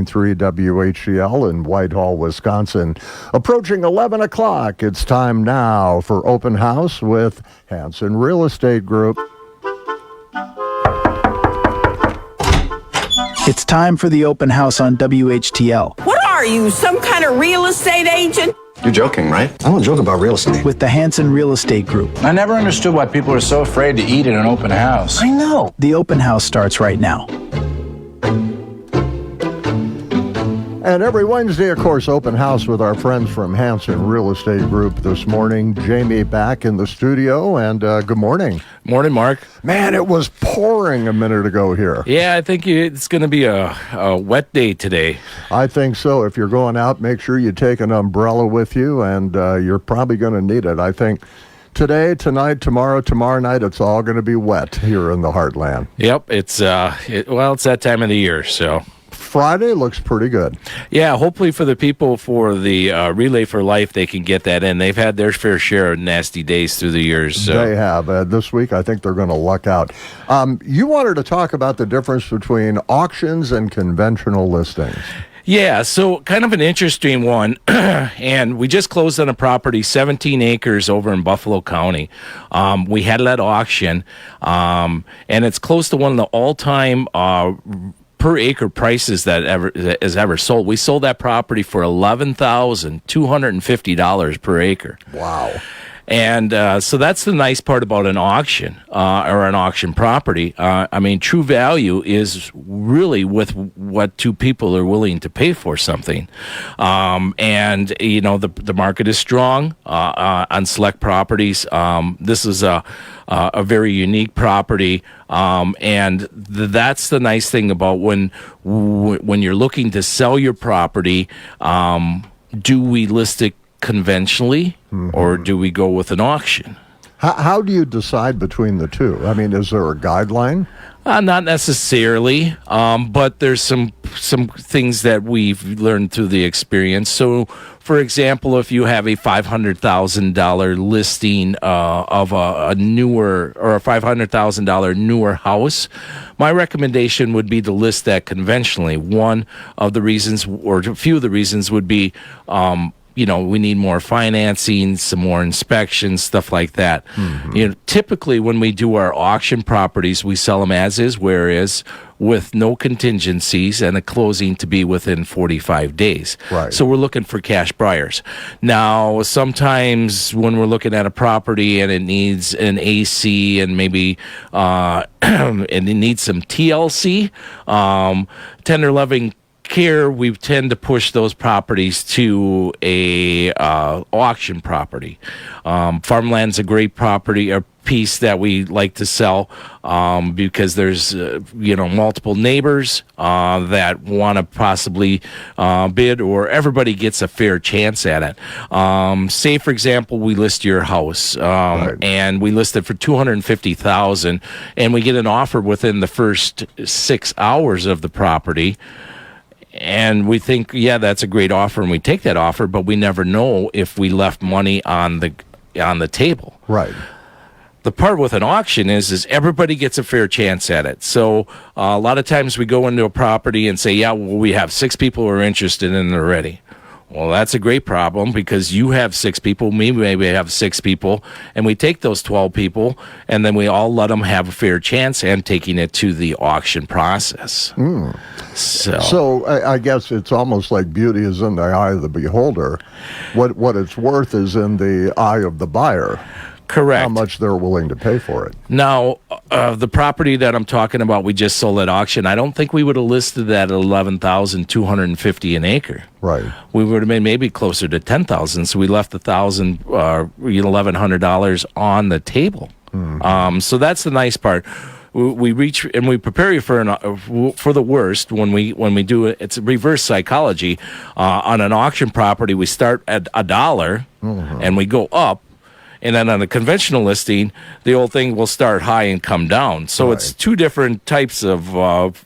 3 WHTL in Whitehall, Wisconsin. Approaching 11 o'clock, it's time now for Open House with Hanson Real Estate Group. It's time for the Open House on WHTL. What are you, some kind of real estate agent? You're joking, right? I don't joke about real estate. With the Hanson Real Estate Group. I never understood why people are so afraid to eat at an open house. I know. The Open House starts right now. And every Wednesday, of course, Open House with our friends from Hanson Real Estate Group. This morning, Jamie back in the studio, and good morning. Morning, Mark. Man, it was pouring a minute ago here. Yeah, I think it's going to be a wet day today. I think so. If you're going out, make sure you take an umbrella with you, and you're probably going to need it. I think today, tonight, tomorrow night, it's all going to be wet here in the Heartland. Yep, it's that time of the year, so. Friday looks pretty good. Yeah, hopefully for the people for the Relay for Life, they can get that in. They've had their fair share of nasty days through the years. So. They have. This week, I think they're going to luck out. You wanted to talk about the difference between auctions and conventional listings. Yeah, so kind of an interesting one, and we just closed on a property, 17 acres over in Buffalo County. We had it at auction, and it's close to one of the all-time per acre prices that is ever sold. We sold that property for $11,250 per acre. Wow. And so that's the nice part about an auction or an auction property. I mean, true value is really with what two people are willing to pay for something. And, you know, the market is strong on select properties. This is a very unique property. And that's the nice thing about when you're looking to sell your property, do we list it conventionally, or do we go with an auction? How do you decide between the two? I mean, is there a guideline? Not necessarily, but there's some things that we've learned through the experience. So, for example, if you have a $500,000 listing of a newer or a $500,000 newer house, my recommendation would be to list that conventionally. One of the reasons, or a few of the reasons, would be we need more financing, some more inspections, stuff like that. Mm-hmm. Typically when we do our auction properties, we sell them as is, where is, with no contingencies and a closing to be within 45 days. Right. So we're looking for cash buyers. Now, sometimes when we're looking at a property and it needs an AC and maybe and it needs some TLC, tender loving care, we tend to push those properties to a auction property. Farmland's a great property, a piece that we like to sell because there's multiple neighbors that want to possibly bid, or everybody gets a fair chance at it. Say, for example, we list your house Right. and we list it for $250,000, and we get an offer within the first 6 hours of the property. And we think, yeah, that's a great offer, and we take that offer, but we never know if we left money on the table. Right. The part with an auction is everybody gets a fair chance at it. So a lot of times we go into a property and say, yeah, well, we have 6 people who are interested in it already. Well, that's a great problem because you have 6 people, me maybe have 6 people, and we take those 12 people, and then we all let them have a fair chance and taking it to the auction process. So I guess it's almost like beauty is in the eye of the beholder. What it's worth is in the eye of the buyer. Correct. How much they're willing to pay for it. Now, the property that I'm talking about, we just sold at auction. I don't think we would have listed that at $11,250 an acre. Right. We would have been maybe closer to $10,000. So we left $1,100 on the table. Mm-hmm. So that's the nice part. We reach and we prepare you for the worst when we do it. It's reverse psychology. On an auction property, we start at $1 and we go up. And then on a conventional listing, the old thing will start high and come down. So It's two different types of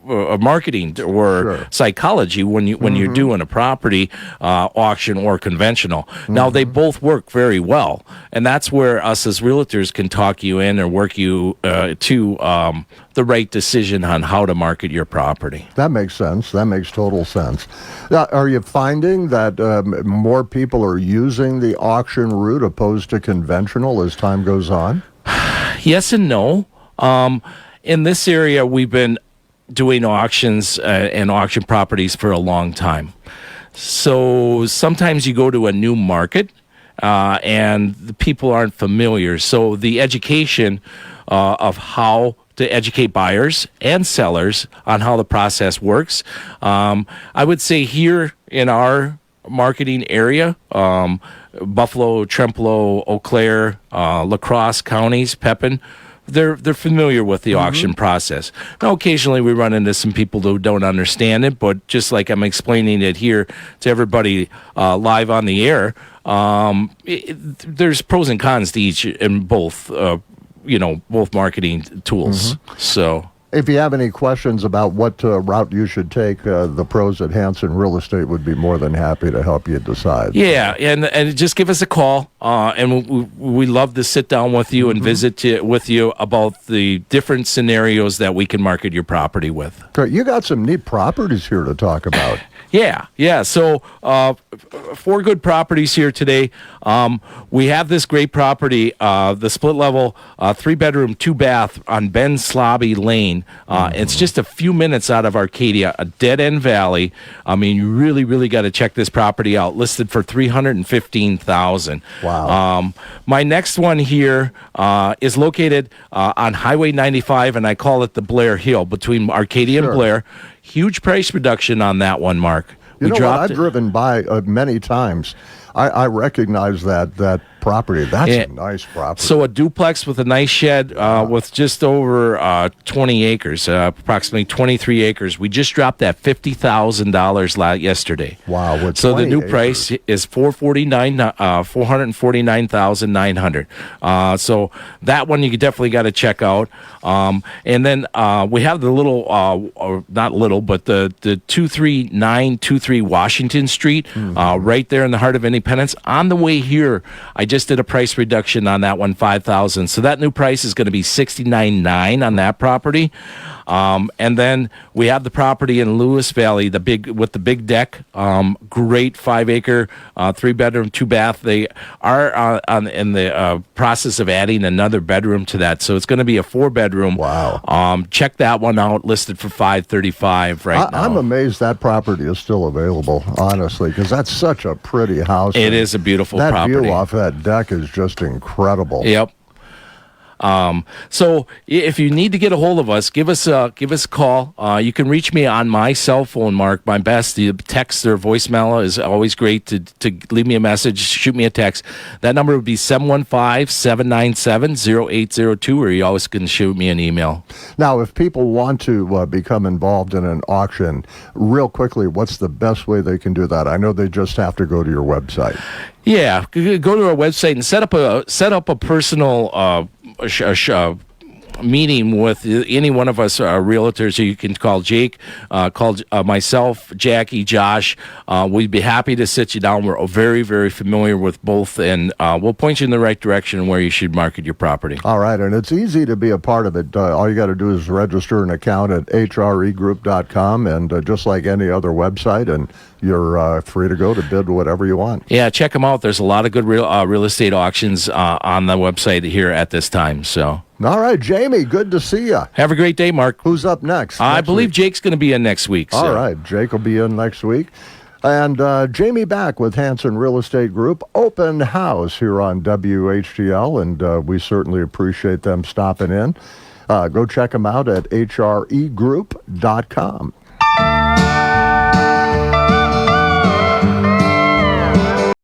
marketing or psychology when you're doing a property auction or conventional. Now, they both work very well. And that's where us as realtors can talk you in or work you to the right decision on how to market your property. That makes sense. That makes total sense. Now, are you finding that more people are using the auction route opposed to conventional as time goes on? Yes and no. In this area, we've been doing auctions and auction properties for a long time. So sometimes you go to a new market and the people aren't familiar. So the education of how to educate buyers and sellers on how the process works. I would say here in our marketing area, Buffalo, Trempealeau, Eau Claire, La Crosse counties, Pepin, they're familiar with the auction process. Now, occasionally we run into some people who don't understand it, but just like I'm explaining it here to everybody live on the air, there's pros and cons to each in both, both marketing tools. So. If you have any questions about what route you should take, the pros at Hanson Real Estate would be more than happy to help you decide. Yeah, and just give us a call, and we love to sit down with you and visit with you about the different scenarios that we can market your property with. Great. You got some neat properties here to talk about. Yeah. So 4 good properties here today. We have this great property, the split level, 3-bedroom, 2-bath on Ben Slobby Lane. It's just a few minutes out of Arcadia, a dead-end valley. I mean, you really, really got to check this property out. Listed for $315,000. Wow. My next one here is located on Highway 95, and I call it the Blair Hill between Arcadia and Blair. Huge price reduction on that one, Mark. You know what? I've driven by many times. I recognize that property. That's a nice property. So a duplex with a nice shed with just over 20 acres, approximately 23 acres. We just dropped that $50,000 yesterday. Wow. So the new price is $449,900. So that one you definitely got to check out. And then we have the little, not little, but the 23923 Washington Street, right there in the heart of Independence. On the way here, I just did a price reduction on that one, $5,000. So that new price is going to be $69,900 on that property. And then we have the property in Lewis Valley, with the big deck, great 5-acre, 3-bedroom, 2-bath. They are in the process of adding another bedroom to that, so it's going to be a 4-bedroom. Wow! Check that one out. Listed for $535 right now. I'm amazed that property is still available, honestly, because that's such a pretty house. It is a beautiful property. That view off that deck is just incredible. Yep. So if you need to get a hold of us, give us a call. You can reach me on my cell phone, Mark. My best, the text or voicemail is always great to leave me a message, shoot me a text. That number would be 715-797-0802, or you always can shoot me an email. Now, if people want to become involved in an auction, real quickly, what's the best way they can do that? I know they just have to go to your website. Yeah, go to our website and set up a personal meeting with any one of us realtors. You can call Jake, call myself, Jackie, Josh. We'd be happy to sit you down. We're very, very familiar with both, and we'll point you in the right direction where you should market your property. All right, and it's easy to be a part of it. All you got to do is register an account at hregroup.com, and just like any other website, and you're free to go to bid whatever you want. Yeah, check them out. There's a lot of good real estate auctions on the website here at this time. So. All right, Jamie, good to see you. Have a great day, Mark. Who's up next? I believe Jake's going to be in next week. So. All right, Jake will be in next week. And Jamie back with Hanson Real Estate Group, open house here on WHTL, and we certainly appreciate them stopping in. Go check them out at hregroup.com.